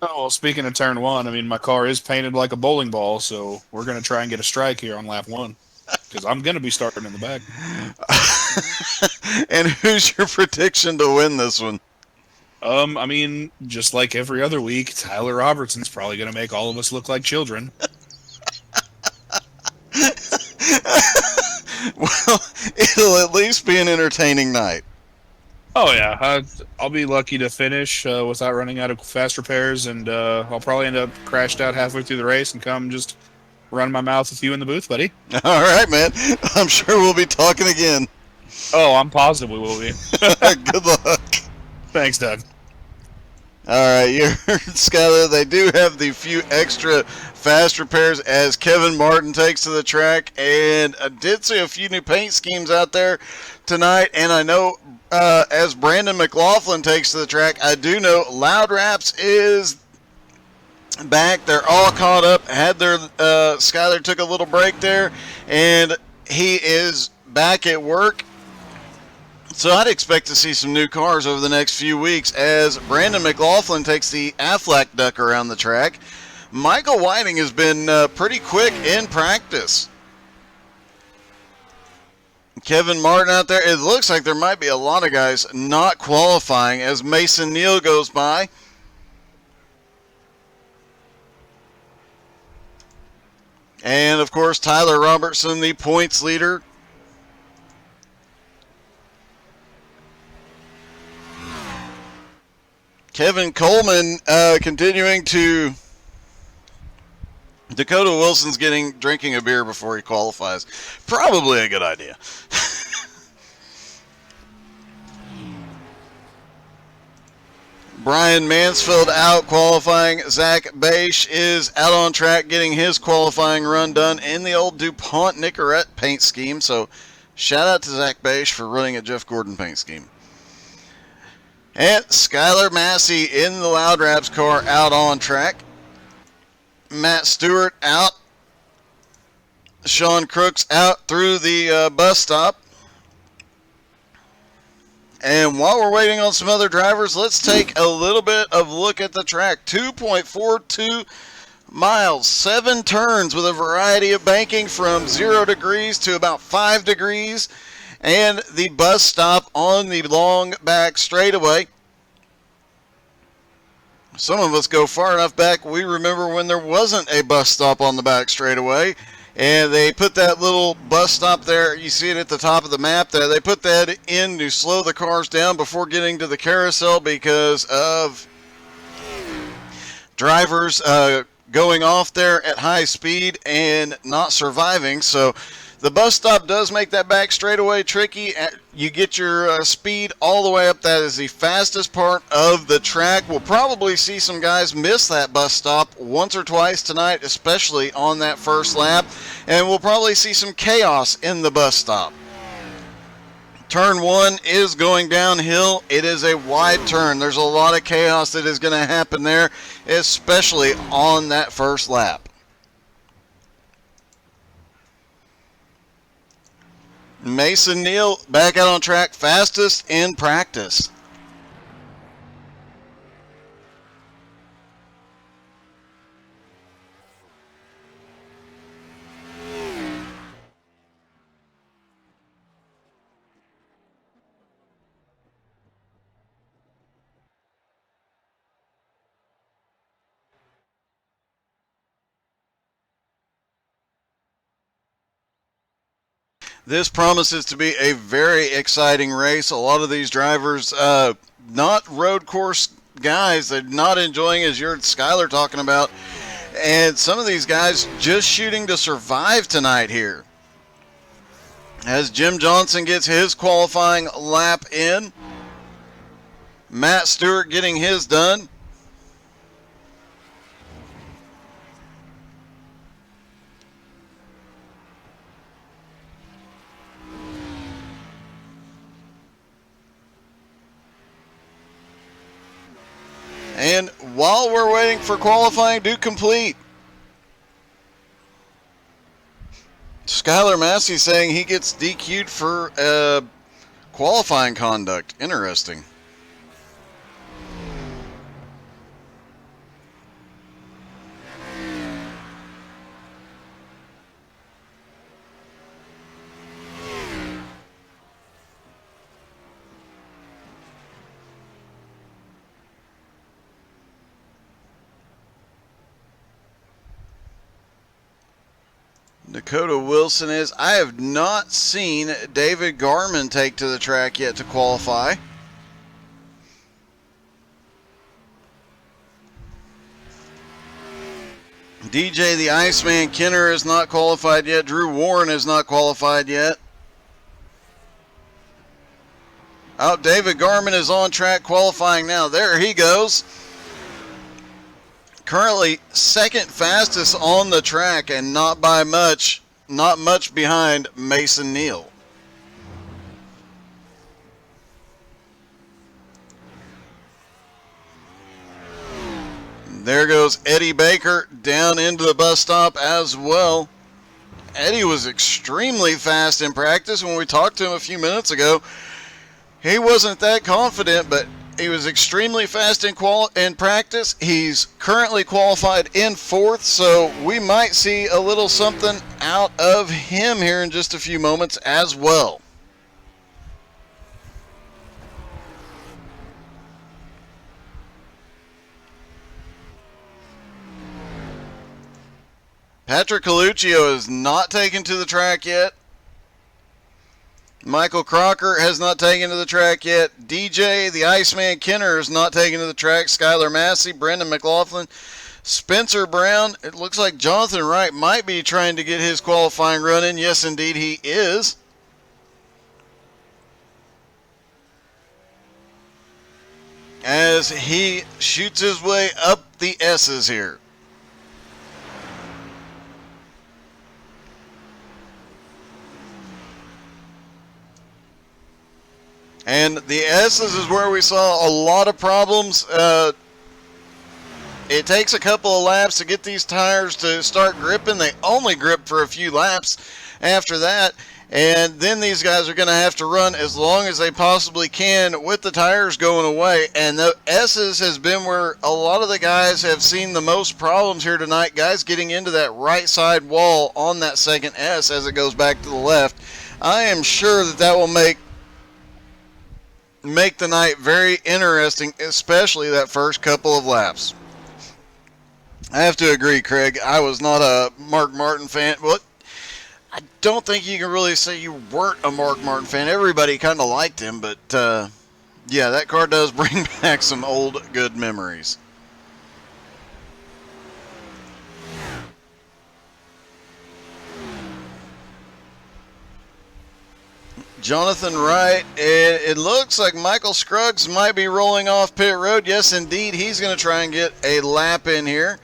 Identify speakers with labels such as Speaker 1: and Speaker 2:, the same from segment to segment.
Speaker 1: Oh, well, speaking of turn one, I mean, my car is painted like a bowling ball, so we're going to try and get a strike here on lap one because I'm going to be starting in the back.
Speaker 2: And who's your prediction to win this one?
Speaker 1: I mean, just like every other week, Tyler Robertson's probably going to make all of us look like children.
Speaker 2: Well, it'll at least be an entertaining night.
Speaker 1: Oh yeah, I'll be lucky to finish without running out of fast repairs, and I'll probably end up crashed out halfway through the race and come just run my mouth with you in the booth, buddy.
Speaker 2: All right, man. I'm sure we'll be talking again.
Speaker 1: Oh, I'm positive we will be.
Speaker 2: Good luck.
Speaker 1: Thanks, Doug.
Speaker 2: All right, you heard Skyler. They do have the few extra fast repairs as Kevin Martin takes to the track, and I did see a few new paint schemes out there tonight. And I know as Brandon McLaughlin takes to the track, I do know Loud Raps is back. They're all caught up. Had their Skyler took a little break there, and he is back at work. So I'd expect to see some new cars over the next few weeks as Brandon McLaughlin takes the Aflac duck around the track. Michael Whiting has been pretty quick in practice. Kevin Martin out there. It looks like there might be a lot of guys not qualifying as Mason Neal goes by. And, of course, Tyler Robertson, the points leader. Kevin Coleman continuing to... Dakota Wilson's drinking a beer before he qualifies. Probably a good idea. Brian Mansfield out qualifying. Zach Bache is out on track getting his qualifying run done in the old DuPont Nicorette paint scheme. So shout out to Zach Bache for running a Jeff Gordon paint scheme. And Skylar Massey in the Loud Raps car out on track. Matt Stewart out. Sean Crooks out through the bus stop. And while we're waiting on some other drivers, let's take a little bit of a look at the track. 2.42 miles, 7 turns with a variety of banking from 0 degrees to about 5 degrees. And the bus stop on the long back straightaway. Some of us go far enough back, we remember when there wasn't a bus stop on the back straightaway. And they put that little bus stop there, you see it at the top of the map there. They put that in to slow the cars down before getting to the carousel because of drivers going off there at high speed and not surviving. So the bus stop does make that back straightaway tricky. You get your speed all the way up. That is the fastest part of the track. We'll probably see some guys miss that bus stop once or twice tonight, especially on that first lap. And we'll probably see some chaos in the bus stop. Turn 1 is going downhill. It is a wide turn. There's a lot of chaos that is going to happen there, especially on that first lap. Mason Neal back out on track, fastest in practice. This promises to be a very exciting race. A lot of these drivers, not road course guys, they're not enjoying, as you heard Skyler talking about. And some of these guys just shooting to survive tonight here. As Jim Johnson gets his qualifying lap in. Matt Stewart getting his done. And while we're waiting for qualifying to complete, Skylar Massey saying he gets DQ'd for qualifying conduct. Interesting. Dakota Wilson is. I have not seen David Garman take to the track yet to qualify. DJ the Iceman Kenner is not qualified yet. Drew Warren is not qualified yet. Oh, David Garman is on track qualifying now. There he goes. Currently second fastest on the track and not by much, not much behind Mason Neal. There goes Eddie Baker down into the bus stop as well. Eddie was extremely fast in practice. When we talked to him a few minutes ago, he wasn't that confident, but he was extremely fast in practice. He's currently qualified in 4th, so we might see a little something out of him here in just a few moments as well. Patrick Coluccio is not taken to the track yet. Michael Crocker has not taken to the track yet. DJ, the Iceman Kenner, is not taken to the track. Skylar Massey, Brendan McLaughlin, Spencer Brown. It looks like Jonathan Wright might be trying to get his qualifying run in. Yes, indeed, he is. As he shoots his way up the S's here. And the S's is where we saw a lot of problems. It takes a couple of laps to get these tires to start gripping. They only grip for a few laps after that. And then these guys are going to have to run as long as they possibly can with the tires going away. And the S's has been where a lot of the guys have seen the most problems here tonight. Guys getting into that right side wall on that second S as it goes back to the left. I am sure that will make the night very interesting, especially that first couple of laps. I have to agree, Craig. I was not a Mark Martin fan. Well, I don't think you can really say you weren't a Mark Martin fan. Everybody kind of liked him, but yeah, that car does bring back some old good memories. Jonathan Wright, it looks like Michael Scruggs might be rolling off pit road. Yes, indeed, he's going to try and get a lap in here.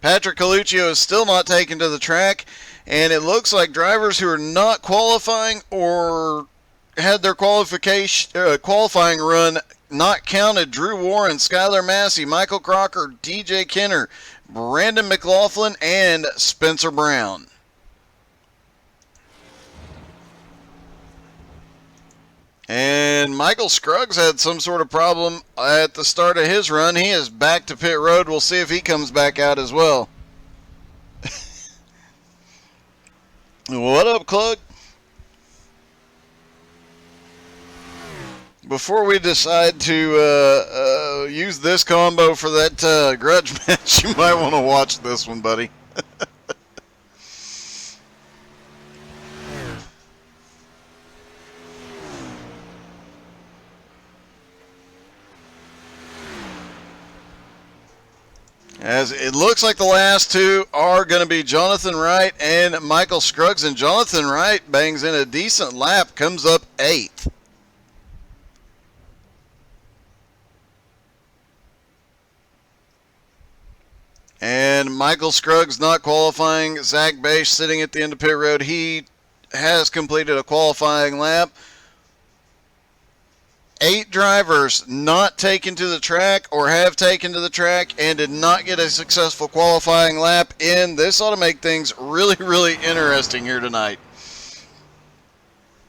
Speaker 2: Patrick Coluccio is still not taken to the track, and it looks like drivers who are not qualifying or had their qualifying run not counted. Drew Warren, Skylar Massey, Michael Crocker, DJ Kenner, Brandon McLaughlin, and Spencer Brown. And Michael Scruggs had some sort of problem at the start of his run. He is back to pit road. We'll see if he comes back out as well. What up, Clug? Before we decide to use this combo for that grudge match, you might want to watch this one, buddy. As it looks like the last two are going to be Jonathan Wright and Michael Scruggs. And Jonathan Wright bangs in a decent lap, comes up 8th. And Michael Scruggs not qualifying. Zach Bache sitting at the end of pit road. He has completed a qualifying lap. 8 drivers not taken to the track or have taken to the track and did not get a successful qualifying lap in. This ought to make things really, really interesting here tonight.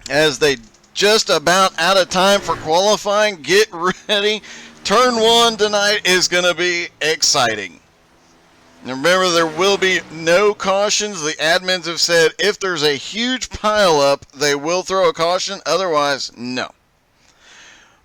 Speaker 2: As they just about out of time for qualifying, get ready. Turn 1 tonight is going to be exciting. Remember, there will be no cautions. The admins have said if there's a huge pile up, they will throw a caution. Otherwise, no.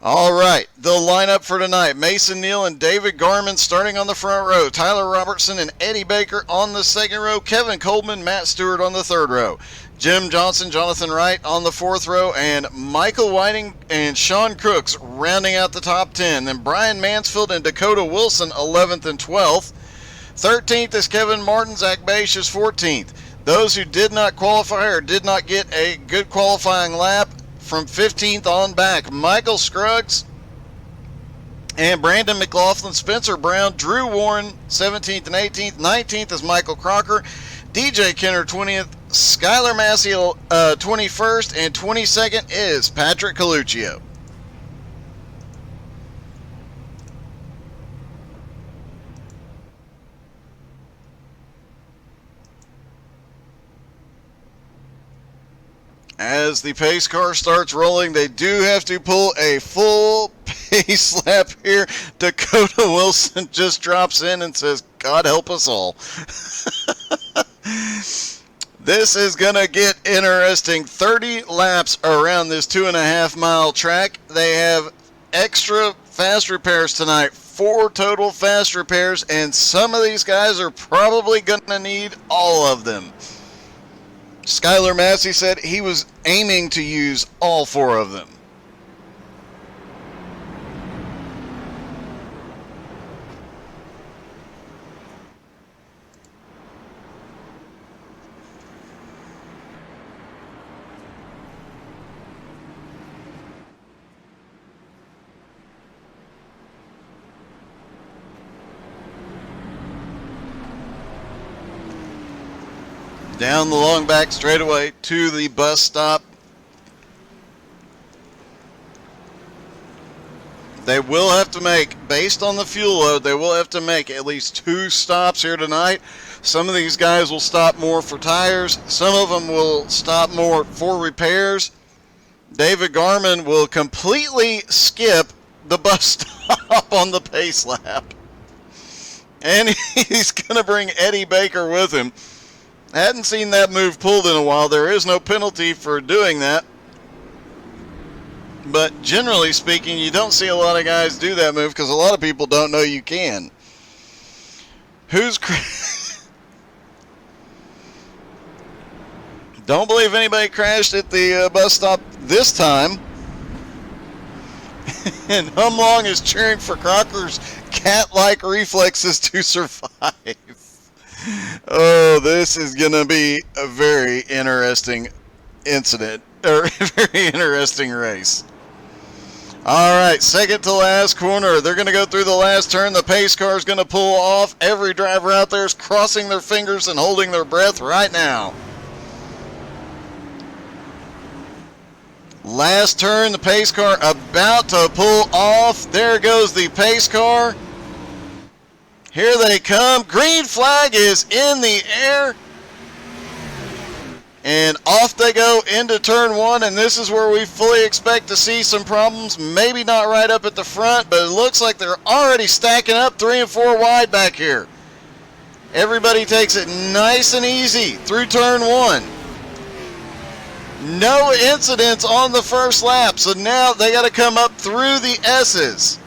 Speaker 2: All right, the lineup for tonight. Mason Neal and David Garman starting on the front row. Tyler Robertson and Eddie Baker on the second row. Kevin Coleman, Matt Stewart on the third row. Jim Johnson, Jonathan Wright on the fourth row. And Michael Whiting and Sean Crooks rounding out the top 10. Then Brian Mansfield and Dakota Wilson 11th and 12th. 13th is Kevin Martin. Zach Bache is 14th. Those who did not qualify or did not get a good qualifying lap, from 15th on back, Michael Scruggs and Brandon McLaughlin, Spencer Brown, Drew Warren, 17th and 18th. 19th is Michael Crocker, DJ Kenner, 20th, Skylar Massey, 21st, and 22nd is Patrick Coluccio. As the pace car starts rolling, they do have to pull a full pace lap here. Dakota Wilson just drops in and says, God help us all. This is going to get interesting. 30 laps around this 2.5 mile track. They have extra fast repairs tonight. 4 total fast repairs, and some of these guys are probably going to need all of them. Skylar Massey said he was aiming to use all 4 of them. Down the long back straightaway to the bus stop. They will have to make, based on the fuel load, they will have to make at least 2 stops here tonight. Some of these guys will stop more for tires. Some of them will stop more for repairs. David Garman will completely skip the bus stop on the pace lap. And he's going to bring Eddie Baker with him. Hadn't seen that move pulled in a while. There is no penalty for doing that. But generally speaking, you don't see a lot of guys do that move because a lot of people don't know you can. Don't believe anybody crashed at the bus stop this time. And Humlong is cheering for Crocker's cat-like reflexes to survive. Oh, this is going to be a very interesting incident, or a very interesting race. All right, second to last corner. They're going to go through the last turn. The pace car is going to pull off. Every driver out there is crossing their fingers and holding their breath right now. Last turn, the pace car about to pull off. There goes the pace car. Here they come. Green flag is in the air. And off they go into turn 1. And this is where we fully expect to see some problems. Maybe not right up at the front, but it looks like they're already stacking up 3 and 4 wide back here. Everybody takes it nice and easy through turn 1. No incidents on the first lap. So now they got to come up through the S's.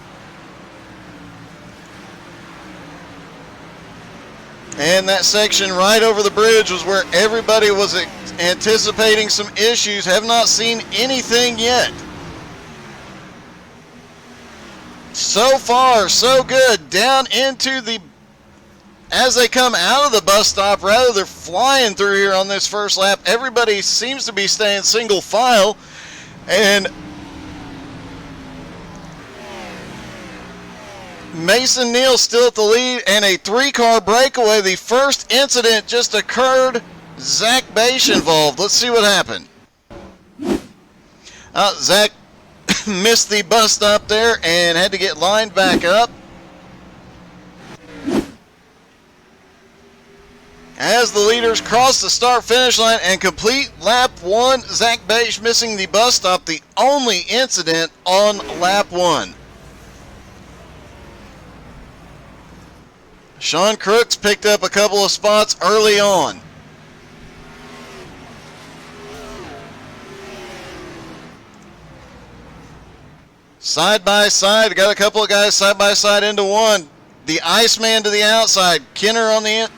Speaker 2: And that section right over the bridge was where everybody was anticipating some issues. Have not seen anything yet. So far, so good. Down into the, as they come out of the bus stop, rather they're flying through here on this first lap. Everybody seems to be staying single file. And Mason Neal still at the lead, and a 3-car breakaway. The first incident just occurred. Zach Bache involved. Let's see what happened. Zach missed the bus stop there and had to get lined back up. As the leaders cross the start-finish line and complete lap 1, Zach Bache missing the bus stop, the only incident on lap 1. Sean Crooks picked up a couple of spots early on. Side by side, got a couple of guys side by side into one. The Iceman to the outside, Kenner on the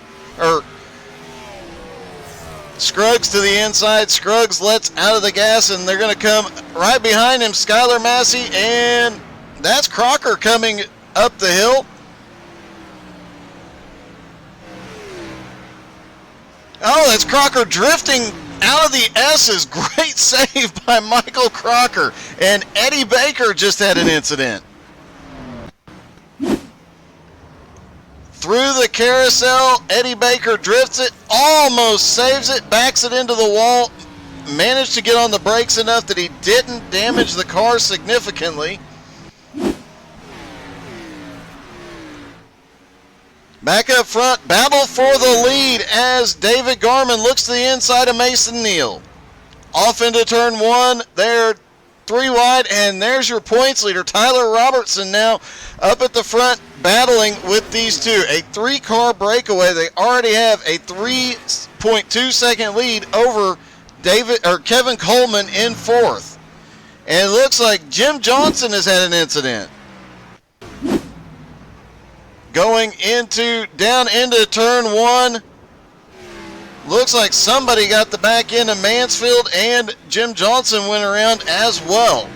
Speaker 2: Scruggs to the inside. Scruggs lets out of the gas, and they're going to come right behind him. Skylar Massey, and that's Crocker coming up the hill. Oh, that's Crocker drifting out of the S's. Great save by Michael Crocker. And Eddie Baker just had an incident. Through the carousel, Eddie Baker drifts it, almost saves it, backs it into the wall, managed to get on the brakes enough that he didn't damage the car significantly. Back up front, battle for the lead as David Garman looks to the inside of Mason Neal. Off into turn one, they're 3 wide, and there's your points leader, Tyler Robertson, now up at the front battling with these two. A 3-car breakaway. They already have a 3.2 second lead over Kevin Coleman in 4th. And it looks like Jim Johnson has had an incident. Going down into turn one. Looks like somebody got the back end of Mansfield, and Jim Johnson went around as well.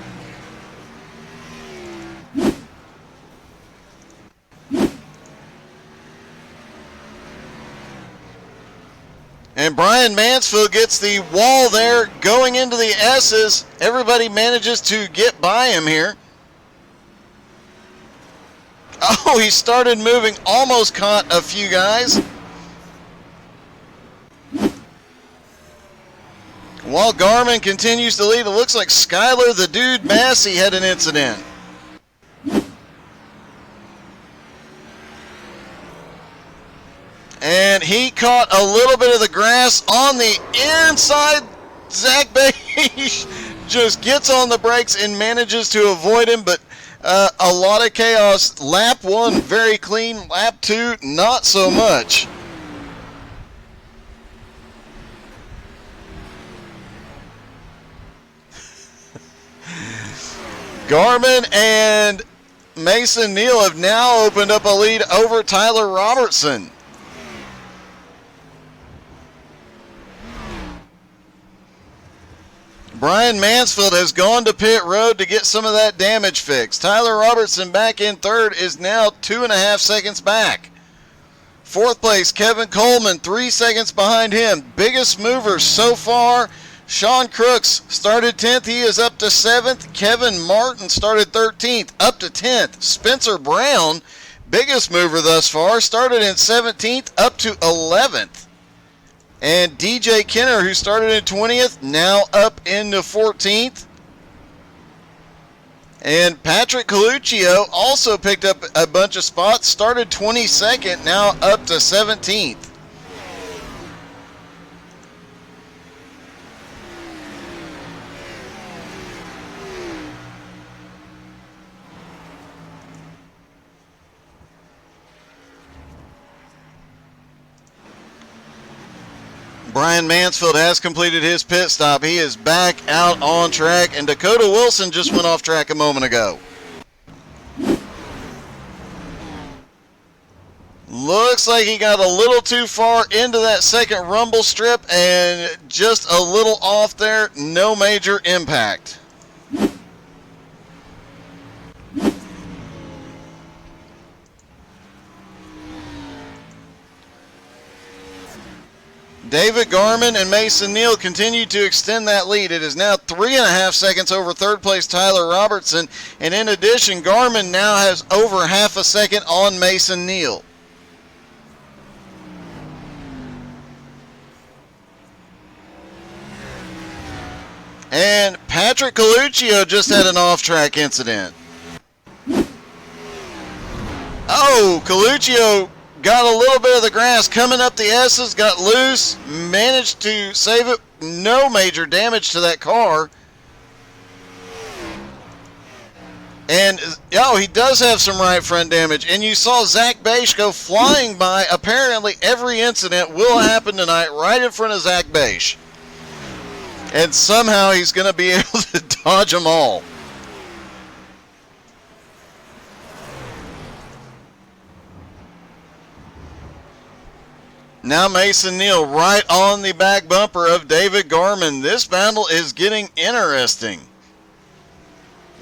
Speaker 2: And Brian Mansfield gets the wall there going into the S's. Everybody manages to get by him here. Oh, he started moving, almost caught a few guys. While Garmin continues to lead, it looks like Skylar the Dude Massey had an incident. And he caught a little bit of the grass on the inside. Zach Beige just gets on the brakes and manages to avoid him, but a lot of chaos. Lap 1, very clean. Lap 2, not so much. Garmin and Mason Neal have now opened up a lead over Tyler Robertson. Brian Mansfield has gone to pit road to get some of that damage fixed. Tyler Robertson back in 3rd is now 2.5 seconds back. 4th place, Kevin Coleman, 3 seconds behind him. Biggest mover so far, Sean Crooks started 10th. He is up to 7th. Kevin Martin started 13th, up to 10th. Spencer Brown, biggest mover thus far, started in 17th, up to 11th. And DJ Kenner, who started in 20th, now up into 14th. And Patrick Coluccio also picked up a bunch of spots, started 22nd, now up to 17th. Brian Mansfield has completed his pit stop. He is back out on track, and Dakota Wilson just went off track a moment ago. Looks like he got a little too far into that second rumble strip and just a little off there. No major impact. David Garman and Mason Neal continue to extend that lead. It is now 3.5 seconds over 3rd place Tyler Robertson. And in addition, Garman now has over half a second on Mason Neal. And Patrick Coluccio just had an off-track incident. Oh, Coluccio got a little bit of the grass coming up the S's, got loose, managed to save it. No major damage to that car. And, oh, he does have some right front damage. And you saw Zach Beige go flying by. Apparently, every incident will happen tonight right in front of Zach Beige. And somehow he's going to be able to dodge them all. Now Mason Neal right on the back bumper of David Garman. This battle is getting interesting.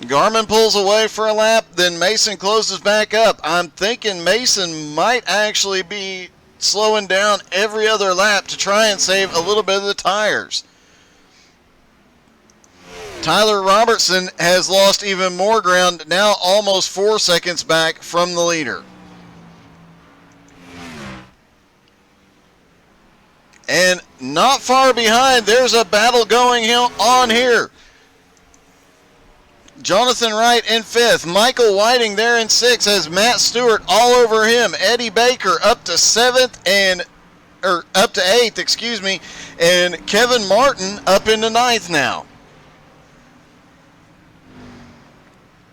Speaker 2: Garman pulls away for a lap, then Mason closes back up. I'm thinking Mason might actually be slowing down every other lap to try and save a little bit of the tires. Tyler Robertson has lost even more ground, now almost 4 seconds back from the leader. And not far behind, there's a battle going on here. Jonathan Wright in 5th. Michael Whiting there in 6th has Matt Stewart all over him. Eddie Baker up to 7th up to 8th, excuse me. And Kevin Martin up into 9th now.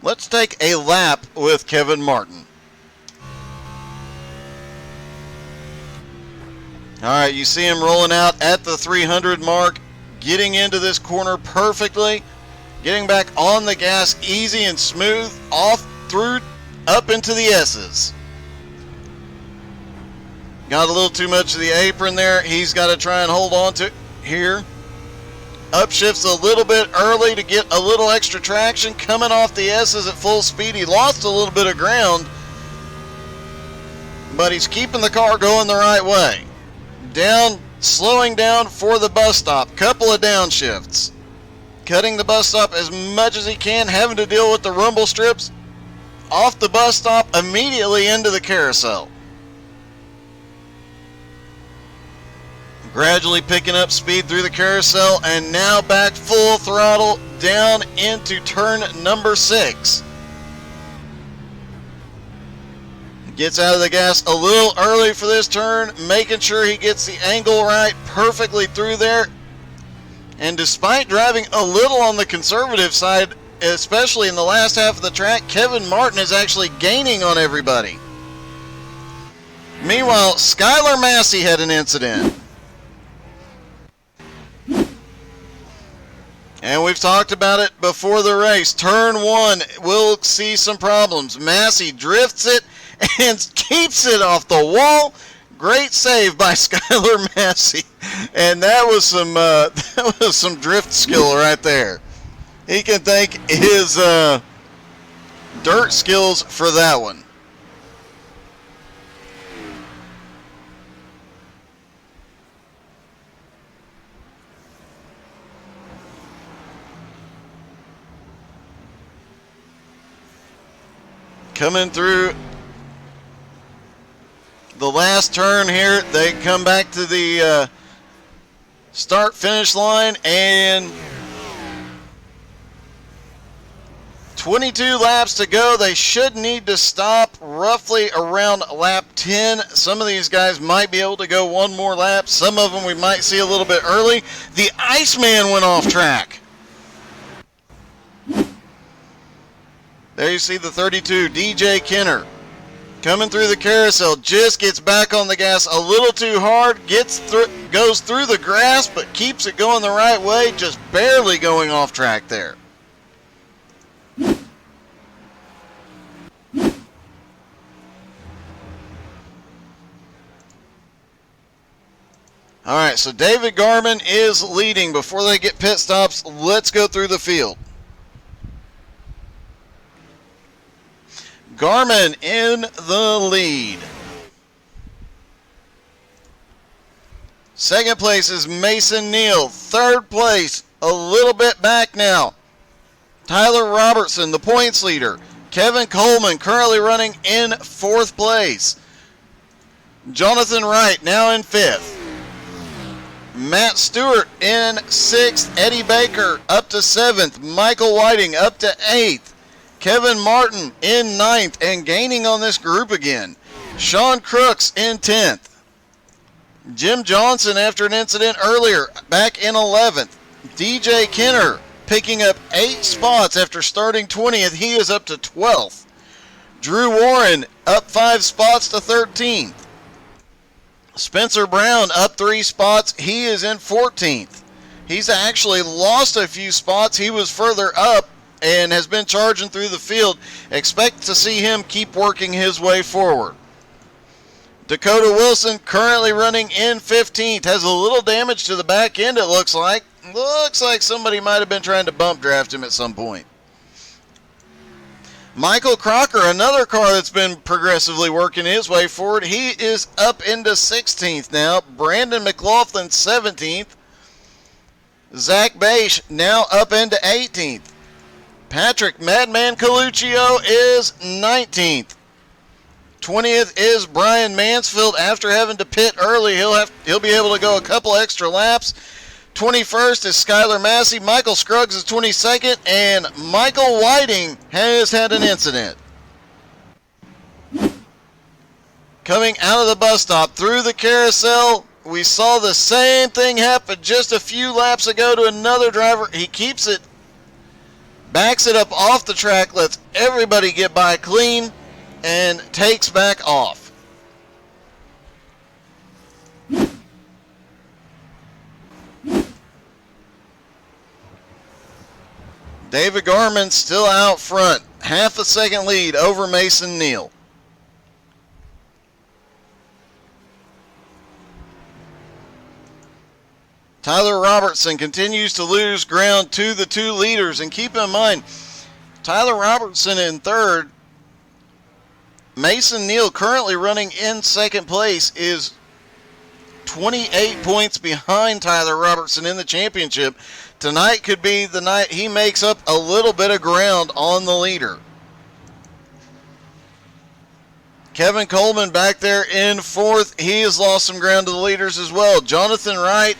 Speaker 2: Let's take a lap with Kevin Martin. All right, you see him rolling out at the 300 mark, getting into this corner perfectly, getting back on the gas easy and smooth, off through, up into the S's. Got a little too much of the apron there. He's got to try and hold on to here. Upshifts a little bit early to get a little extra traction. Coming off the S's at full speed. He lost a little bit of ground, but he's keeping the car going the right way. Slowing down for the bus stop. Couple of downshifts. Cutting the bus stop as much as he can, having to deal with the rumble strips. Off the bus stop, immediately into the carousel. Gradually picking up speed through the carousel, and now back full throttle down into turn number 6. Gets out of the gas a little early for this turn, making sure he gets the angle right perfectly through there. And despite driving a little on the conservative side, especially in the last half of the track, Kevin Martin is actually gaining on everybody. Meanwhile, Skylar Massey had an incident. And we've talked about it before the race. Turn 1 will see some problems. Massey drifts it and keeps it off the wall. Great save by Skylar Massey. And that was some drift skill right there. He can thank his dirt skills for that one. Coming through the last turn here, they come back to the start-finish line, and 22 laps to go. They should need to stop roughly around lap 10. Some of these guys might be able to go one more lap. Some of them we might see a little bit early. The Iceman went off track. There you see the 32, DJ Kenner. Coming through the carousel, just gets back on the gas a little too hard, goes through the grass, but keeps it going the right way, just barely going off track there. All right, so David Garman is leading. Before they get pit stops, let's go through the field. Garman in the lead. Second place is Mason Neal. Third place, a little bit back now, Tyler Robertson, the points leader. Kevin Coleman currently running in 4th place. Jonathan Wright now in 5th. Matt Stewart in 6th. Eddie Baker up to 7th. Michael Whiting up to 8th. Kevin Martin in 9th and gaining on this group again. Sean Crooks in 10th. Jim Johnson, after an incident earlier, back in 11th. DJ Kenner picking up 8 spots after starting 20th. He is up to 12th. Drew Warren up 5 spots to 13th. Spencer Brown up 3 spots. He is in 14th. He's actually lost a few spots. He was further up and has been charging through the field. Expect to see him keep working his way forward. Dakota Wilson currently running in 15th. Has a little damage to the back end, it looks like. Looks like somebody might have been trying to bump draft him at some point. Michael Crocker, another car that's been progressively working his way forward. He is up into 16th now. Brandon McLaughlin, 17th. Zach Bache now up into 18th. Patrick Madman Coluccio is 19th. 20th is Brian Mansfield. After having to pit early, he'll be able to go a couple extra laps. 21st is Skylar Massey. Michael Scruggs is 22nd, and Michael Whiting has had an incident. Coming out of the bus stop through the carousel, we saw the same thing happen just a few laps ago to another driver. He keeps it, backs it up off the track, lets everybody get by clean, and takes back off. David Garman still out front, half a second lead over Mason Neal. Tyler Robertson continues to lose ground to the two leaders, and keep in mind, Tyler Robertson in third. Mason Neal, currently running in second place, is 28 points behind Tyler Robertson in the championship. Tonight could be the night he makes up a little bit of ground on the leader. Kevin Coleman back there in fourth. He has lost some ground to the leaders as well. Jonathan Wright,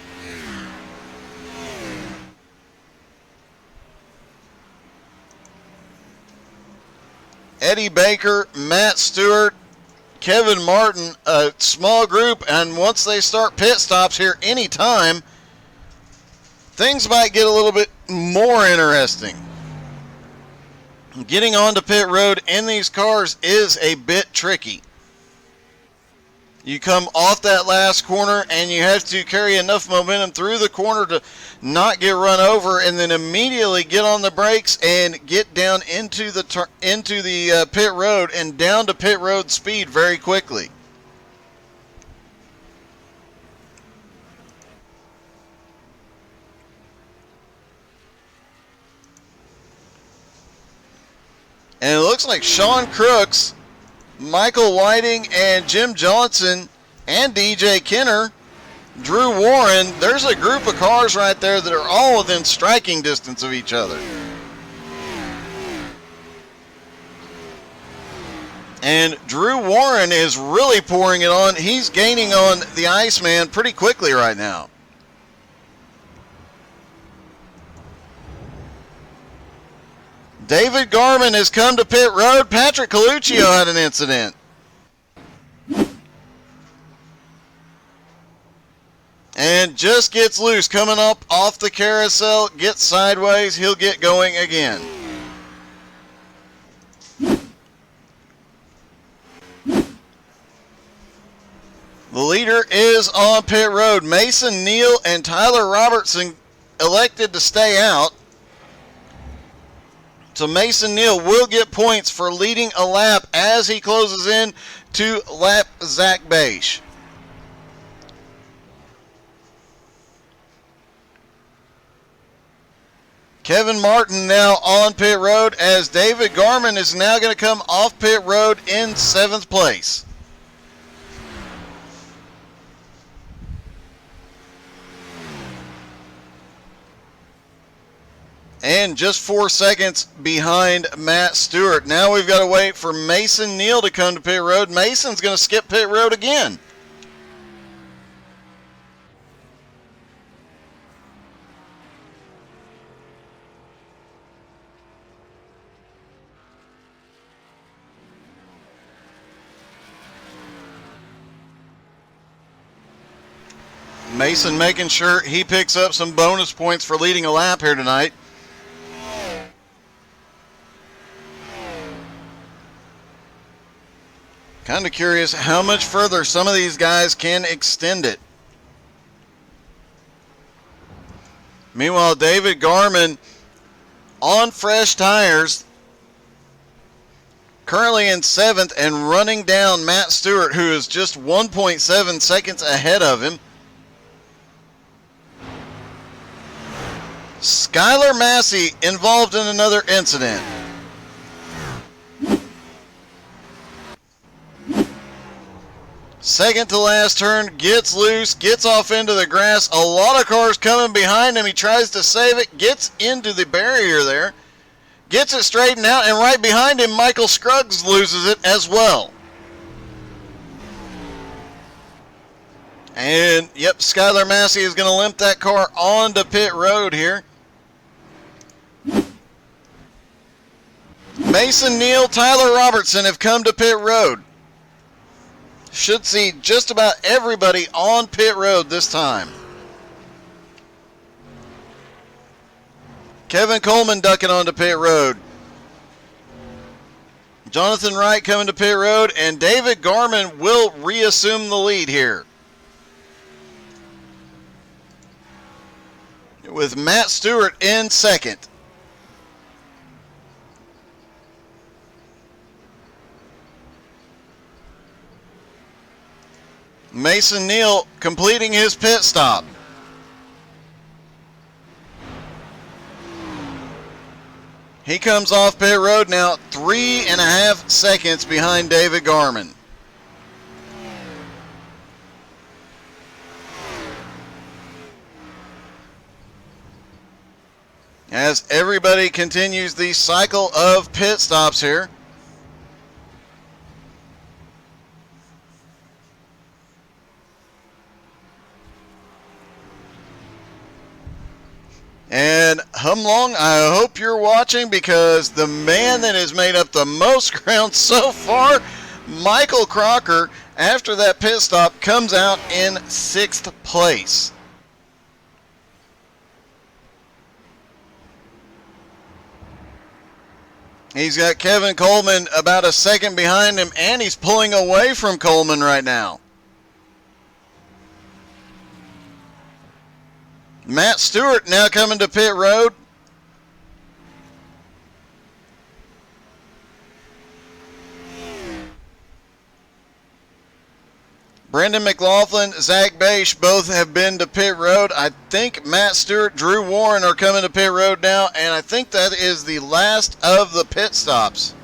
Speaker 2: Eddie Baker, Matt Stewart, Kevin Martin, a small group, and once they start pit stops here anytime, things might get a little bit more interesting. Getting onto pit road in these cars is a bit tricky. You come off that last corner and you have to carry enough momentum through the corner to not get run over, and then immediately get on the brakes and get down into the pit road and down to pit road speed very quickly. And it looks like Sean Crooks, Michael Whiting, and Jim Johnson, and DJ Kenner, Drew Warren, there's a group of cars right there that are all within striking distance of each other. And Drew Warren is really pouring it on. He's gaining on the Iceman pretty quickly right now. David Garman has come to pit road. Patrick Coluccio had an incident. And just gets loose, coming up off the carousel, gets sideways, he'll get going again. The leader is on pit road. Mason Neal and Tyler Robertson elected to stay out. So Mason Neal will get points for leading a lap as he closes in to lap Zach Bache. Kevin Martin now on pit road, as David Garman is now going to come off pit road in 7th place. And just 4 seconds behind Matt Stewart. Now we've got to wait for Mason Neal to come to pit road. Mason's going to skip pit road again. Mason making sure he picks up some bonus points for leading a lap here tonight. Kind of curious how much further some of these guys can extend it. Meanwhile, David Garman on fresh tires currently in 7th and running down Matt Stewart, who is just 1.7 seconds ahead of him. Skylar Massey involved in another incident. Second to last turn, gets loose, gets off into the grass. A lot of cars coming behind him. He tries to save it, gets into the barrier there, gets it straightened out, and right behind him, Michael Scruggs loses it as well. And, yep, Skylar Massey is going to limp that car onto pit road here. Mason Neal, Tyler Robertson have come to pit road. Should see just about everybody on pit road this time. Kevin Coleman ducking onto pit road. Jonathan Wright coming to pit road, and David Garman will reassume the lead here, with Matt Stewart in second. Mason Neal completing his pit stop. He comes off pit road now, 3.5 seconds behind David Garman. As everybody continues the cycle of pit stops here. And Humlong, I hope you're watching, because the man that has made up the most ground so far, Michael Crocker, after that pit stop, comes out in 6th place. He's got Kevin Coleman about a second behind him, and he's pulling away from Coleman right now. Matt Stewart now coming to pit road. Brendan McLaughlin, Zach Bache both have been to pit road. I think Matt Stewart, Drew Warren are coming to pit road now, and I think that is the last of the pit stops.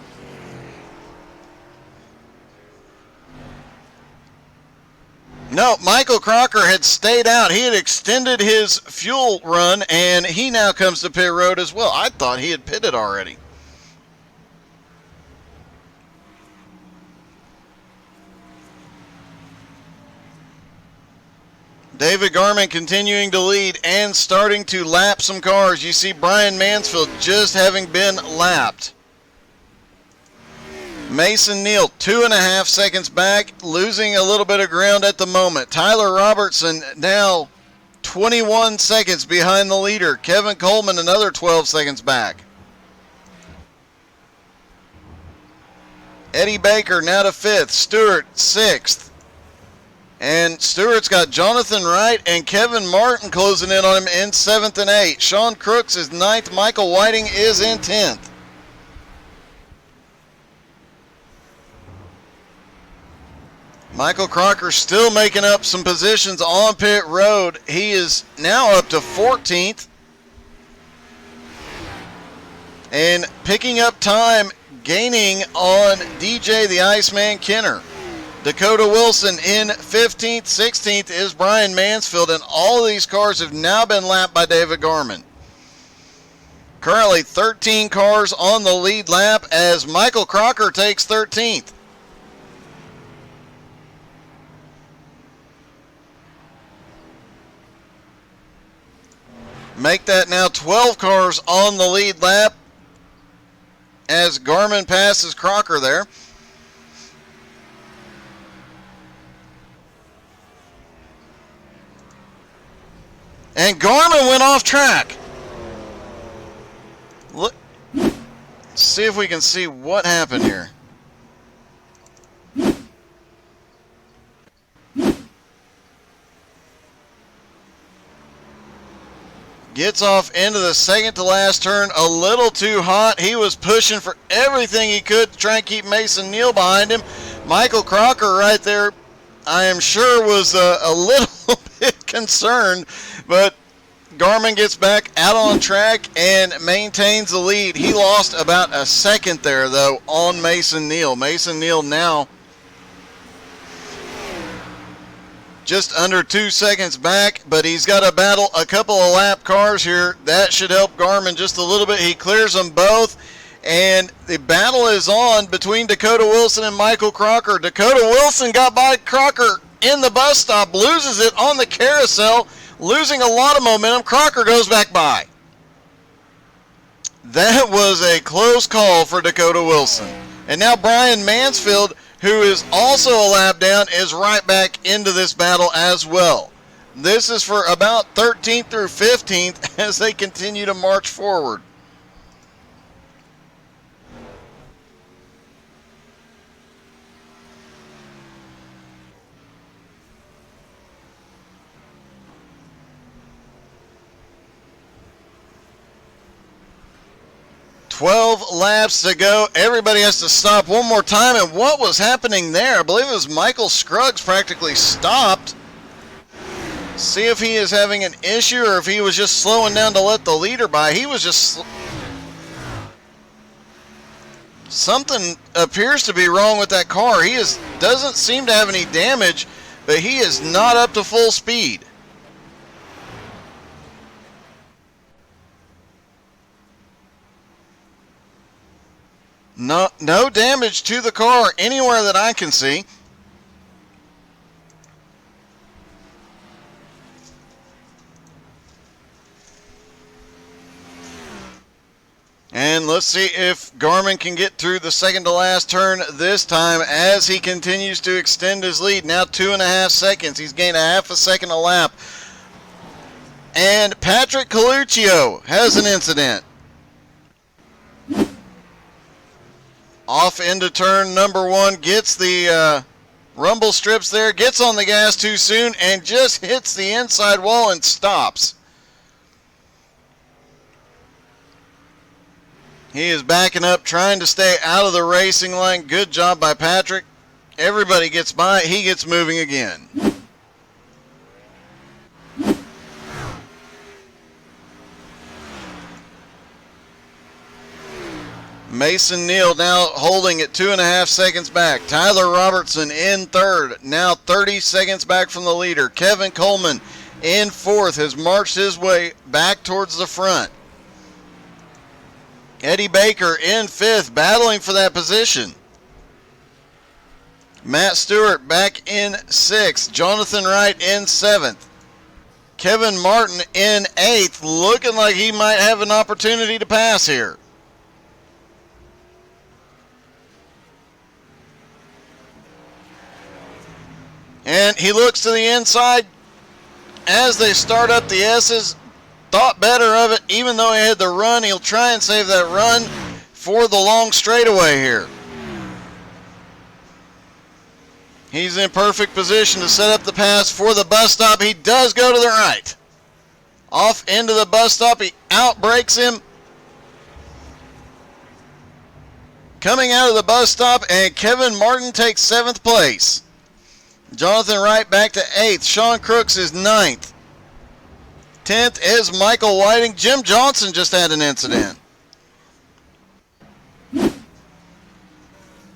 Speaker 2: No, Michael Crocker had stayed out. He had extended his fuel run, and he now comes to pit road as well. I thought he had pitted already. David Garman continuing to lead and starting to lap some cars. You see Brian Mansfield just having been lapped. Mason Neal, 2.5 seconds back, losing a little bit of ground at the moment. Tyler Robertson now 21 seconds behind the leader. Kevin Coleman another 12 seconds back. Eddie Baker now to 5th. Stewart 6th. And Stewart's got Jonathan Wright and Kevin Martin closing in on him in 7th and 8th. Sean Crooks is 9th. Michael Whiting is in 10th. Michael Crocker still making up some positions on pit road. He is now up to 14th. And picking up time, gaining on DJ the Iceman Kenner. Dakota Wilson in 15th. 16th is Brian Mansfield, and all of these cars have now been lapped by David Garman. Currently 13 cars on the lead lap as Michael Crocker takes 13th. Make that now 12 cars on the lead lap as Garman passes Crocker there. And Garman went off track. Look, see if we can see what happened here. Gets off into the second to last turn a little too hot. He was pushing for everything he could to try and keep Mason Neal behind him. Michael Crocker right there, I am sure, was a little bit concerned, but Garmin gets back out on track and maintains the lead. He lost about a second there, though, on Mason Neal. Mason Neal now just under 2 seconds back, but he's got to battle a couple of lap cars here. That should help Garmin just a little bit. He clears them both, and the battle is on between Dakota Wilson and Michael Crocker. Dakota Wilson got by Crocker in the bus stop, loses it on the carousel, losing a lot of momentum. Crocker goes back by. That was a close call for Dakota Wilson. And now Brian Mansfield, who is also a lap down, is right back into this battle as well. This is for about 13th through 15th as they continue to march forward. "12 laps to go. Everybody has to stop one more time." And what was happening there? I believe it was Michael Scruggs practically stopped. See if he is having an issue or if he was just slowing down to let the leader by. He was just... Something appears to be wrong with that car. He doesn't seem to have any damage, but he is not up to full speed. No damage to the car anywhere that I can see. And let's see if Garmin can get through the second to last turn this time as he continues to extend his lead. Now 2.5 seconds. He's gained a half a second a lap. And Patrick Coluccio has an incident. Off into turn number 1, gets the rumble strips there, gets on the gas too soon, and just hits the inside wall and stops. He is backing up, trying to stay out of the racing line. Good job by Patrick. Everybody gets by, he gets moving again. Mason Neal now holding at 2.5 seconds back. Tyler Robertson in third, now 30 seconds back from the leader. Kevin Coleman in fourth, has marched his way back towards the front. Eddie Baker in fifth, battling for that position. Matt Stewart back in sixth. Jonathan Wright in seventh. Kevin Martin in eighth, looking like he might have an opportunity to pass here. And he looks to the inside as they start up the S's. Thought better of it, even though he had the run. He'll try and save that run for the long straightaway here. He's in perfect position to set up the pass for the bus stop. He does go to the right. Off into the bus stop, he outbreaks him. Coming out of the bus stop, and Kevin Martin takes 7th place. Jonathan Wright back to 8th. Sean Crooks is 9th. 10th is Michael Whiting. Jim Johnson just had an incident.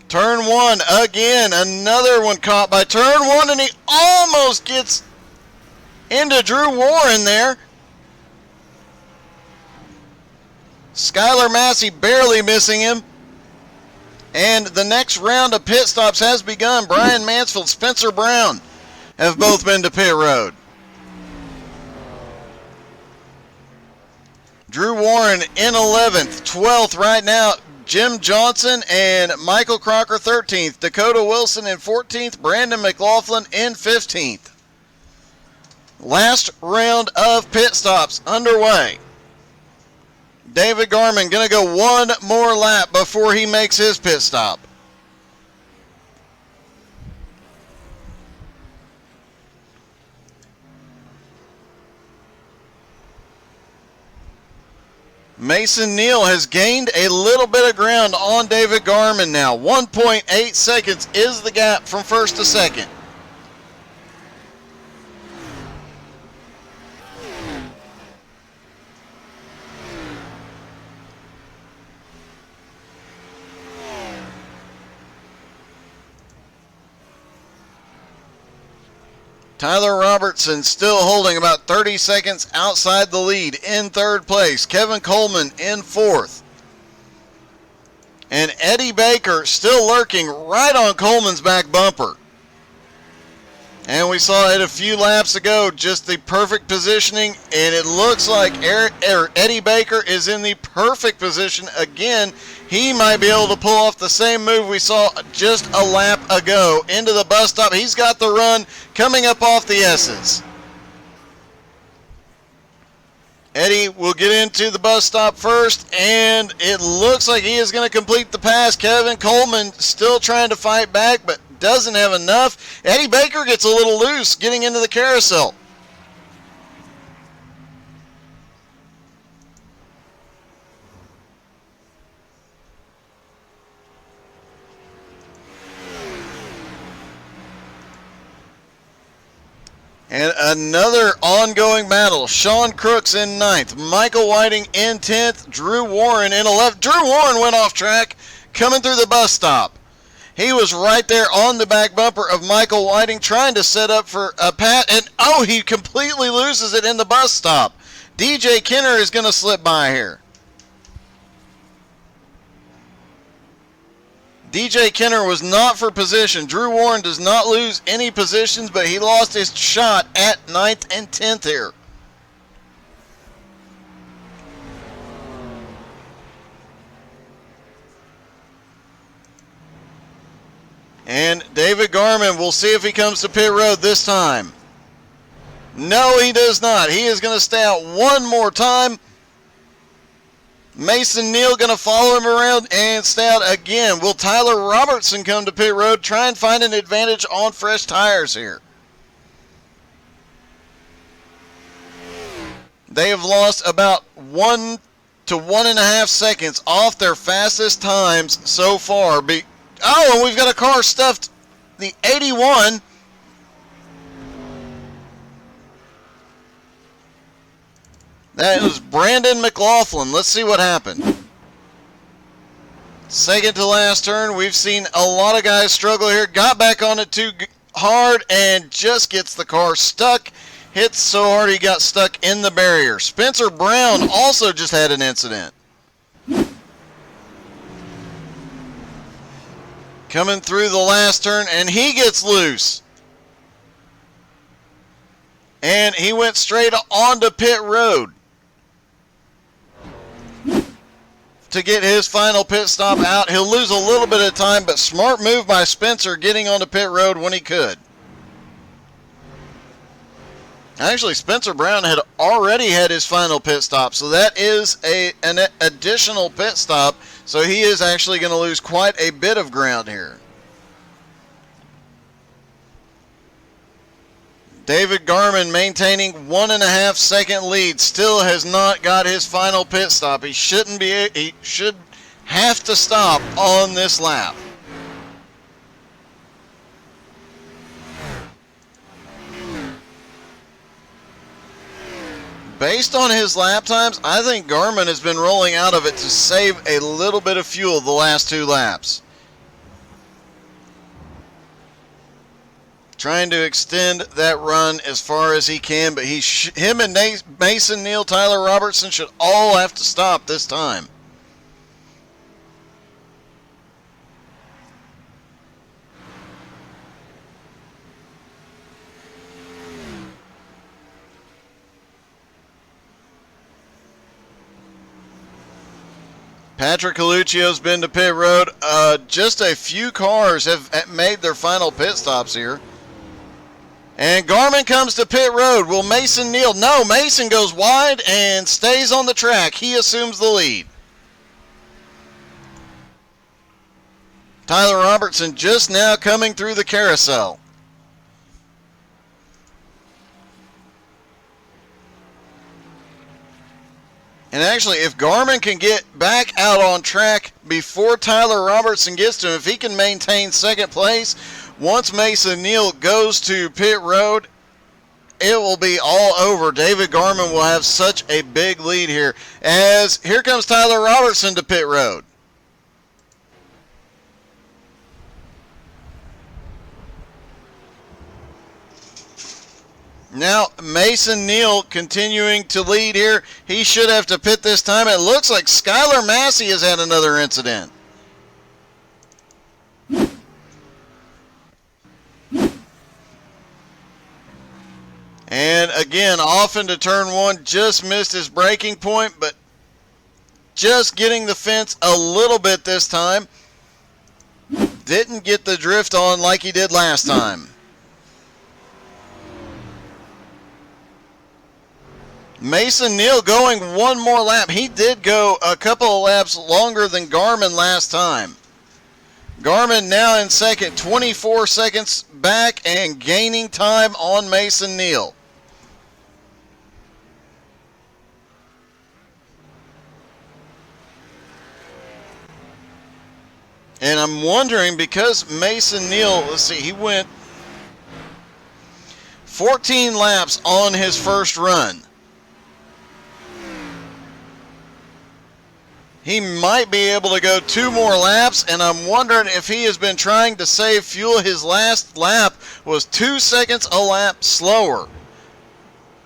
Speaker 2: Turn 1 again. Another one caught by turn 1, and he almost gets into Drew Warren there. Skylar Massey barely missing him. And the next round of pit stops has begun. Brian Mansfield, Spencer Brown have both been to pit road. Drew Warren in 11th. 12th right now, Jim Johnson and Michael Crocker 13th. Dakota Wilson in 14th. Brandon McLaughlin in 15th. Last round of pit stops underway. David Garmin going to go one more lap before he makes his pit stop. Mason Neal has gained a little bit of ground on David Garman now. 1.8 seconds is the gap from first to second. Tyler Robertson still holding about 30 seconds outside the lead in third place. Kevin Coleman in fourth. And Eddie Baker still lurking right on Coleman's back bumper. And we saw it a few laps ago, just the perfect positioning, and it looks like Eddie Baker is in the perfect position again. He might be able to pull off the same move we saw just a lap ago into the bus stop. He's got the run coming up off the S's. Eddie will get into the bus stop first, and it looks like he is going to complete the pass. Kevin Coleman still trying to fight back, but doesn't have enough. Eddie Baker gets a little loose getting into the carousel. And another ongoing battle. Sean Crooks in 9th. Michael Whiting in 10th. Drew Warren in 11th. Drew Warren went off track coming through the bus stop. He was right there on the back bumper of Michael Whiting trying to set up for a pat. And, oh, he completely loses it in the bus stop. DJ Kenner is going to slip by here. DJ Kenner was not for position. Drew Warren does not lose any positions, but he lost his shot at 9th and 10th here. And David Garman, we'll see if he comes to pit road this time. No, he does not. He is going to stay out one more time. Mason Neal going to follow him around and stay out again. Will Tyler Robertson come to pit road? Try and find an advantage on fresh tires here. They have lost about 1 to 1.5 seconds off their fastest times so far. Oh, and we've got a car stuffed. The 81. That was Brandon McLaughlin. Let's see what happened. Second to last turn. We've seen a lot of guys struggle here. Got back on it too hard and just gets the car stuck. Hits so hard he got stuck in the barrier. Spencer Brown also just had an incident. Coming through the last turn, and he gets loose. And he went straight onto pit road to get his final pit stop out. He'll lose a little bit of time, but smart move by Spencer getting onto pit road when he could. Actually, Spencer Brown had already had his final pit stop, so that is an additional pit stop. So he is actually going to lose quite a bit of ground here. David Garman maintaining 1.5 second lead. Still has not got his final pit stop. He should have to stop on this lap. Based on his lap times, I think Garman has been rolling out of it to save a little bit of fuel the last 2 laps. Trying to extend that run as far as he can, but him and Mason Neal, Tyler Robertson should all have to stop this time. Patrick Coluccio's been to pit road. Just a few cars have made their final pit stops here. And Garman comes to pit road. Will Mason Neal? No, Mason goes wide and stays on the track. He assumes the lead. Tyler Robertson just now coming through the carousel. And And actually, if Garmin can get back out on track before Tyler Robertson gets to him, if he can maintain second place, once Mason Neal goes to pit road, it will be all over. David Garmin will have such a big lead here. As here comes Tyler Robertson to pit road. Now, Mason Neal continuing to lead here. He should have to pit this time. It looks like Skylar Massey has had another incident. And again, off into turn one, just missed his braking point, but just getting the fence a little bit this time. Didn't get the drift on like he did last time. Mason Neal going one more lap. He did go a couple of laps longer than Garmin last time. Garmin now in second, 24 seconds back and gaining time on Mason Neal. And I'm wondering, because Mason Neal, let's see, he went 14 laps on his first run. He might be able to go 2 more laps, and I'm wondering if he has been trying to save fuel. His last lap was 2 seconds a lap slower.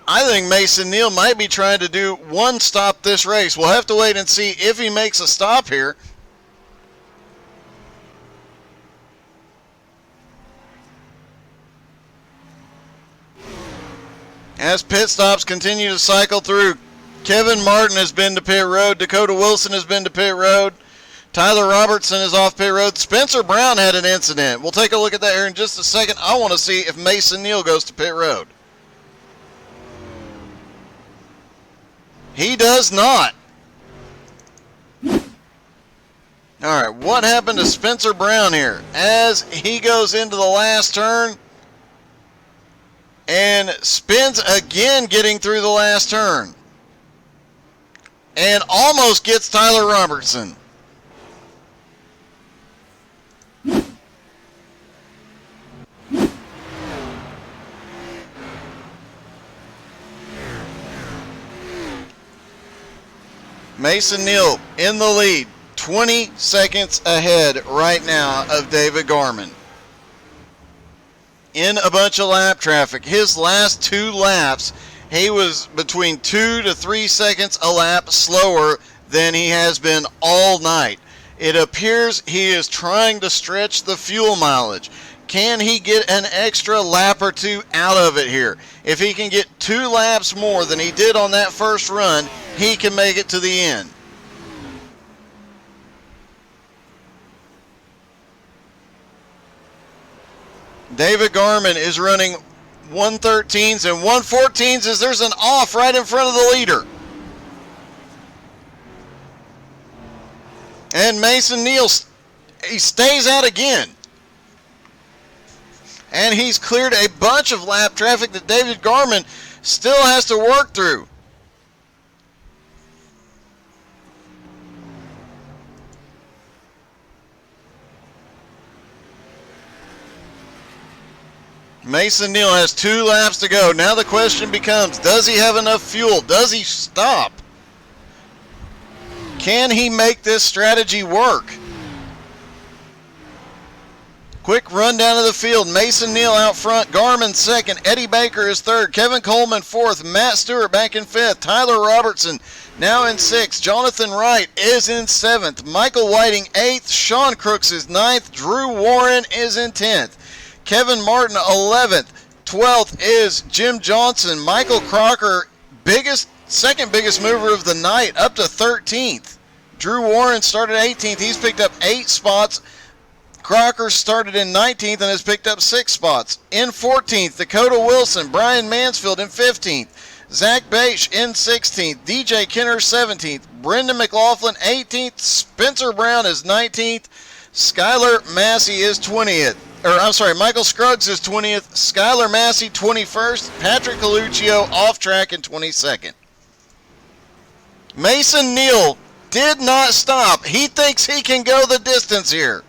Speaker 2: I think Mason Neal might be trying to do one stop this race. We'll have to wait and see if he makes a stop here. As pit stops continue to cycle through, Kevin Martin has been to pit road. Dakota Wilson has been to pit road. Tyler Robertson is off pit road. Spencer Brown had an incident. We'll take a look at that here in just a second. I want to see if Mason Neal goes to pit road. He does not. All right, what happened to Spencer Brown here? As he goes into the last turn and spins again getting through the last turn. And almost gets Tyler Robertson. Mason Neal in the lead, 20 seconds ahead right now of David Garmin. In a bunch of lap traffic. His last 2 laps, he was between 2 to 3 seconds a lap slower than he has been all night. It appears he is trying to stretch the fuel mileage. Can he get an extra lap or 2 out of it here? If he can get 2 laps more than he did on that first run, he can make it to the end. David Garmin is running 113s and 114s as there's an off right in front of the leader. And Mason Neal, he stays out again. And he's cleared a bunch of lap traffic that David Garmin still has to work through. Mason Neal has 2 laps to go. Now the question becomes, does he have enough fuel? Does he stop? Can he make this strategy work? Quick rundown of the field. Mason Neal out front. Garmin second. Eddie Baker is third. Kevin Coleman fourth. Matt Stewart back in fifth. Tyler Robertson now in sixth. Jonathan Wright is in seventh. Michael Whiting eighth. Sean Crooks is ninth. Drew Warren is in 10th. Kevin Martin 11th. 12th is Jim Johnson. Michael Crocker, second biggest mover of the night, up to 13th. Drew Warren started 18th. He's picked up 8 spots. Crocker started in 19th and has picked up 6 spots. In 14th, Dakota Wilson. Brian Mansfield in 15th. Zach Bache in 16th. DJ Kenner 17th. Brendan McLaughlin 18th. Spencer Brown is 19th. Skylar Massey is 20th. Michael Scruggs is 20th. Skylar Massey 21st. Patrick Coluccio off track in 22nd. Mason Neal did not stop. He thinks he can go the distance here.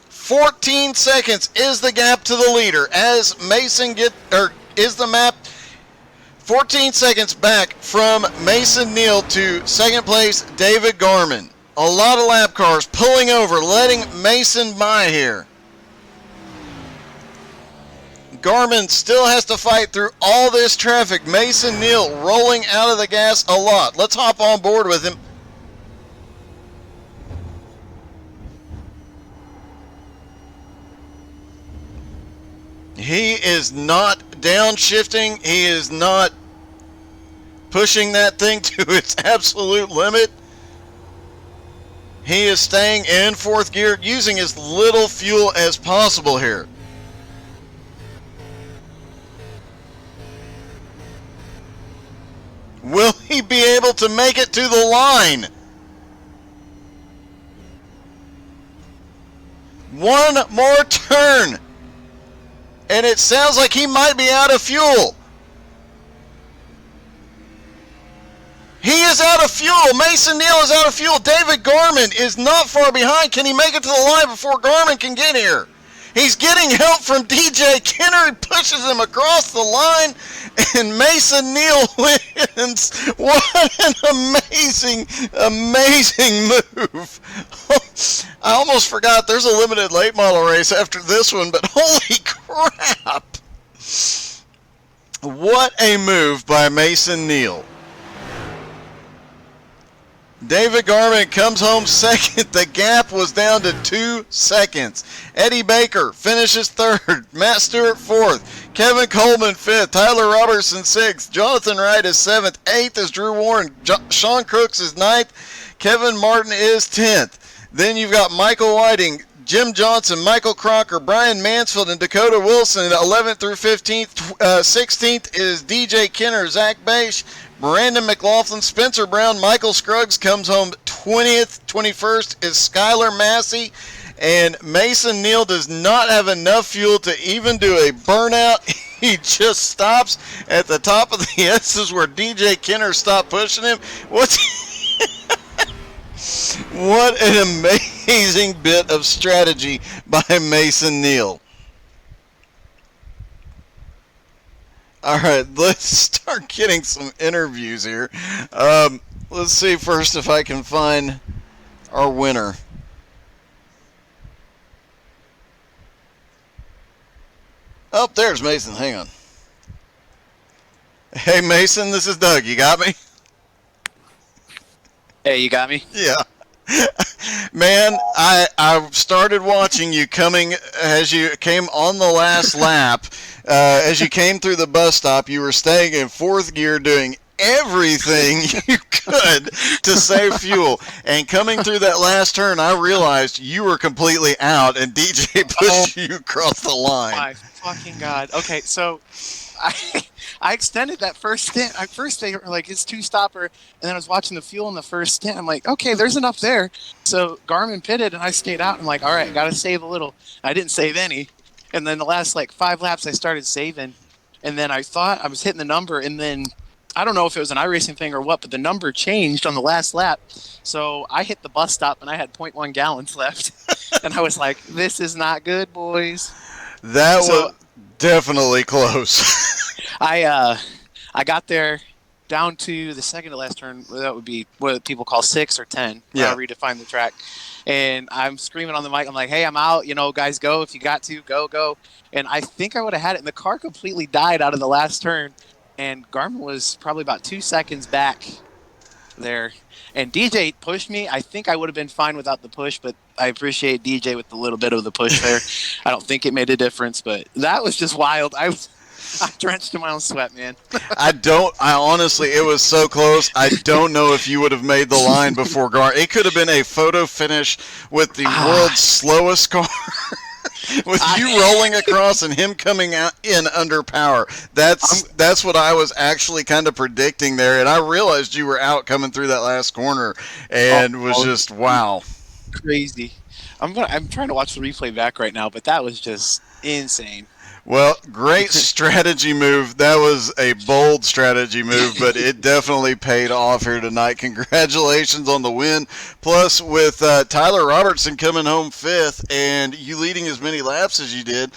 Speaker 2: 14 seconds is the gap to the leader as Mason is the map 14 seconds back from Mason Neal to second place David Garman. A lot of lap cars pulling over, letting Mason by here. Garman still has to fight through all this traffic. Mason Neal rolling out of the gas a lot. Let's hop on board with him. He is not downshifting. He is not pushing that thing to its absolute limit. He is staying in fourth gear, using as little fuel as possible here. Will he be able to make it to the line? One more turn. And it sounds like he might be out of fuel. He is out of fuel. Mason Neal is out of fuel. David Garman is not far behind. Can he make it to the line before Garman can get here? He's getting help from DJ Kenner. He pushes him across the line, and Mason Neal wins. What an amazing, amazing move. I almost forgot there's a limited late model race after this one, but holy crap. What a move by Mason Neal. David Garman comes home second. The gap was down to 2 seconds. Eddie Baker finishes third. Matt Stewart fourth. Kevin Coleman fifth. Tyler Robertson sixth. Jonathan Wright is seventh. Eighth is Drew Warren. Sean Crooks is ninth. Kevin Martin is 10th. Then you've got Michael Whiting, Jim Johnson, Michael Crocker, Brian Mansfield, and Dakota Wilson 11th through 15th. 16th is DJ Kenner, Zach Bache, Brandon McLaughlin, Spencer Brown, Michael Scruggs comes home 20th. 21st is Skylar Massey. And Mason Neal does not have enough fuel to even do a burnout. He just stops at the top of the S's where DJ Kenner stopped pushing him. What an amazing bit of strategy by Mason Neal. All right, let's start getting some interviews here. Let's see first if I can find our winner. Oh, there's Mason. Hang on. Hey, Mason, this is Doug. You got me?
Speaker 3: Hey, you got me?
Speaker 2: Yeah. Man, I started watching you coming as you came on the last lap. As you came through the bus stop, you were staying in fourth gear doing everything you could to save fuel. And coming through that last turn, I realized you were completely out, and DJ pushed you across the line.
Speaker 3: My fucking God. Okay, so I extended that first stint. At first they were like, it's two-stopper, and then I was watching the fuel in the first stint. I'm like, okay, there's enough there. So Garmin pitted, and I stayed out. I'm like, all right, got to save a little. I didn't save any. And then the last, 5 laps, I started saving. And then I thought I was hitting the number, and then I don't know if it was an iRacing thing or what, but the number changed on the last lap. So I hit the bus stop, and I had 0.1 gallons left. And I was like, this is not good, boys.
Speaker 2: That was definitely close.
Speaker 3: I got there down to the second to last turn. That would be what people call 6 or 10, however you define the track. And I'm screaming on the mic. I'm like, hey, I'm out. Guys, go. If you got to, go. And I think I would have had it. And the car completely died out of the last turn. And Garmin was probably about 2 seconds back there. And DJ pushed me. I think I would have been fine without the push, but I appreciate DJ with the little bit of the push there. I don't think it made a difference, but that was just wild. I drenched in my own sweat, man.
Speaker 2: I honestly, it was so close. I don't know if you would have made the line before Gar. It could have been a photo finish with the world's slowest car. With you rolling across and him coming out in under power. That's what I was actually kind of predicting there. And I realized you were out coming through that last corner and was just, wow.
Speaker 3: Crazy. I'm trying to watch the replay back right now, but that was just insane.
Speaker 2: Well, great strategy move. That was a bold strategy move, but it definitely paid off here tonight. Congratulations on the win. Plus, with Tyler Robertson coming home fifth and you leading as many laps as you did,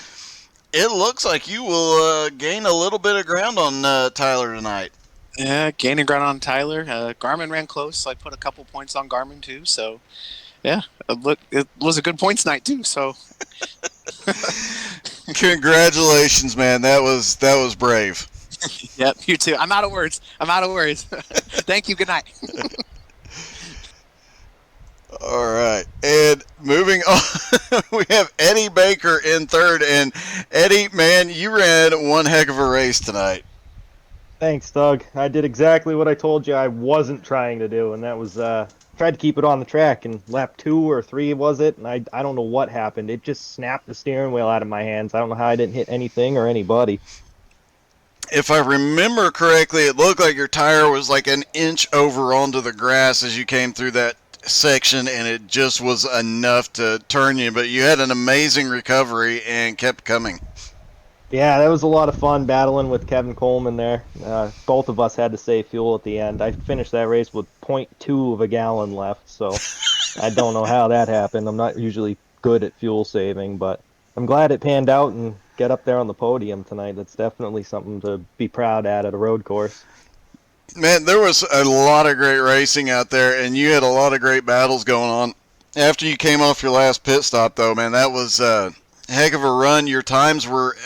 Speaker 2: it looks like you will gain a little bit of ground on Tyler tonight.
Speaker 3: Yeah, gaining ground on Tyler. Garmin ran close, so I put a couple points on Garmin too. So, yeah, it was a good points night too. So,
Speaker 2: Congratulations, man. That was brave.
Speaker 3: yep, you too. I'm out of words. Thank you. Good night.
Speaker 2: All right. And moving on, we have Eddie Baker in third. And Eddie, man, you ran one heck of a race tonight.
Speaker 4: Thanks, Doug. I did exactly what I told you I wasn't trying to do, and that was tried to keep it on the track. And lap 2 or 3 was it? And I don't know what happened. It just snapped the steering wheel out of my hands. I don't know how I didn't hit anything or anybody.
Speaker 2: If I remember correctly, it looked like your tire was like an inch over onto the grass as you came through that section, and it just was enough to turn you. But you had an amazing recovery and kept coming.
Speaker 4: Yeah, that was a lot of fun battling with Kevin Coleman there. Both of us had to save fuel at the end. I finished that race with 0.2 of a gallon left, so I don't know how that happened. I'm not usually good at fuel saving, but I'm glad it panned out and get up there on the podium tonight. That's definitely something to be proud at a road course.
Speaker 2: Man, there was a lot of great racing out there, and you had a lot of great battles going on. After you came off your last pit stop, though, man, that was a heck of a run. Your times were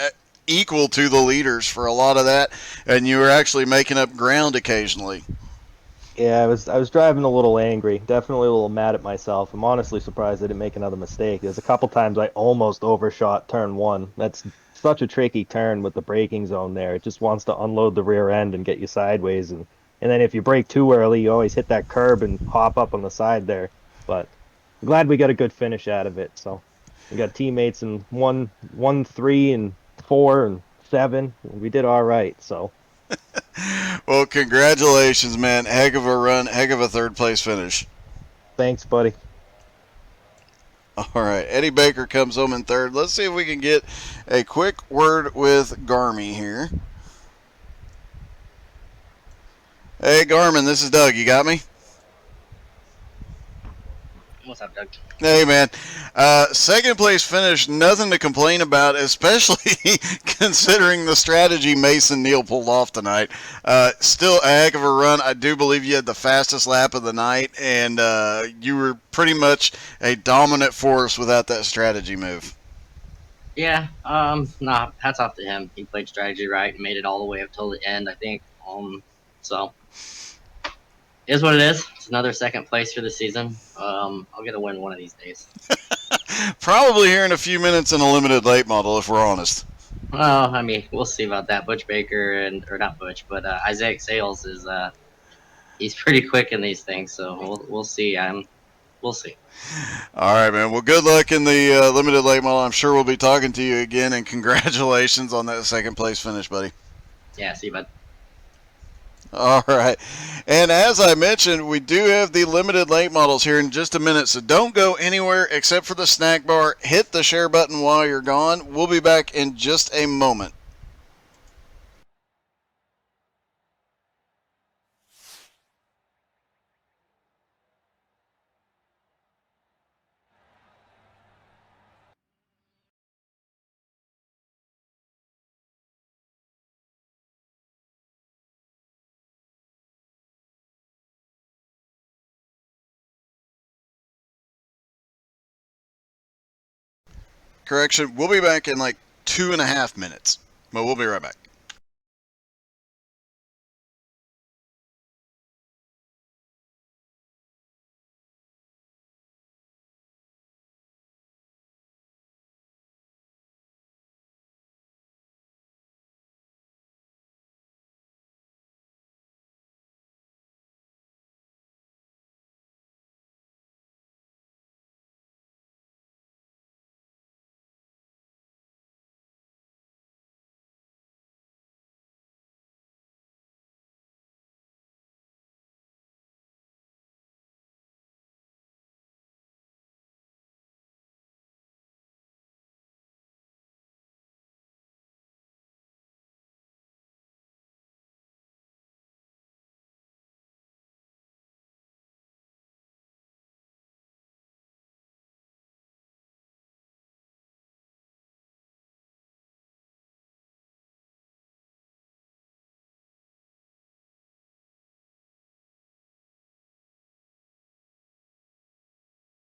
Speaker 2: equal to the leaders for a lot of that, and you were actually making up ground occasionally.
Speaker 4: Yeah, I was driving a little angry, definitely a little mad at myself. I'm honestly surprised I didn't make another mistake. There's a couple times I almost overshot turn 1. That's such a tricky turn with the braking zone there. It just wants to unload the rear end and get you sideways, and then if you brake too early, you always hit that curb and hop up on the side there. But I'm glad we got a good finish out of it. So we got teammates in 1, 3, and 4 and 7. We did all right. So.
Speaker 2: Well, congratulations, man. Heck of a run, heck of a third place finish.
Speaker 4: Thanks, buddy.
Speaker 2: All right, Eddie Baker comes home in third. Let's see if we can get a quick word with Garmy here. Hey, Garmin, this is Doug. You got me?
Speaker 5: What's up, Doug?
Speaker 2: Hey, man. Second place finish, nothing to complain about, especially considering the strategy Mason Neal pulled off tonight. Still a heck of a run. I do believe you had the fastest lap of the night, and you were pretty much a dominant force without that strategy move.
Speaker 5: Yeah, nah, hats off to him. He played strategy right and made it all the way up till the end, I think. So, it is what it is. It's another second place for the season. I'll get a win one of these days.
Speaker 2: Probably here in a few minutes in a limited late model, if we're honest.
Speaker 5: Well, I mean, we'll see about that. Butch Baker or not Butch, but Isaac Sales is he's pretty quick in these things, so we'll see. We'll see.
Speaker 2: All right, man. Well, good luck in the limited late model. I'm sure we'll be talking to you again, and congratulations on that second place finish, buddy.
Speaker 5: Yeah, see you, bud.
Speaker 2: All right. And as I mentioned, we do have the limited late models here in just a minute, so don't go anywhere except for the snack bar. Hit the share button while you're gone. We'll be back in just a moment. Correction, we'll be back in like 2.5 minutes, but we'll be right back.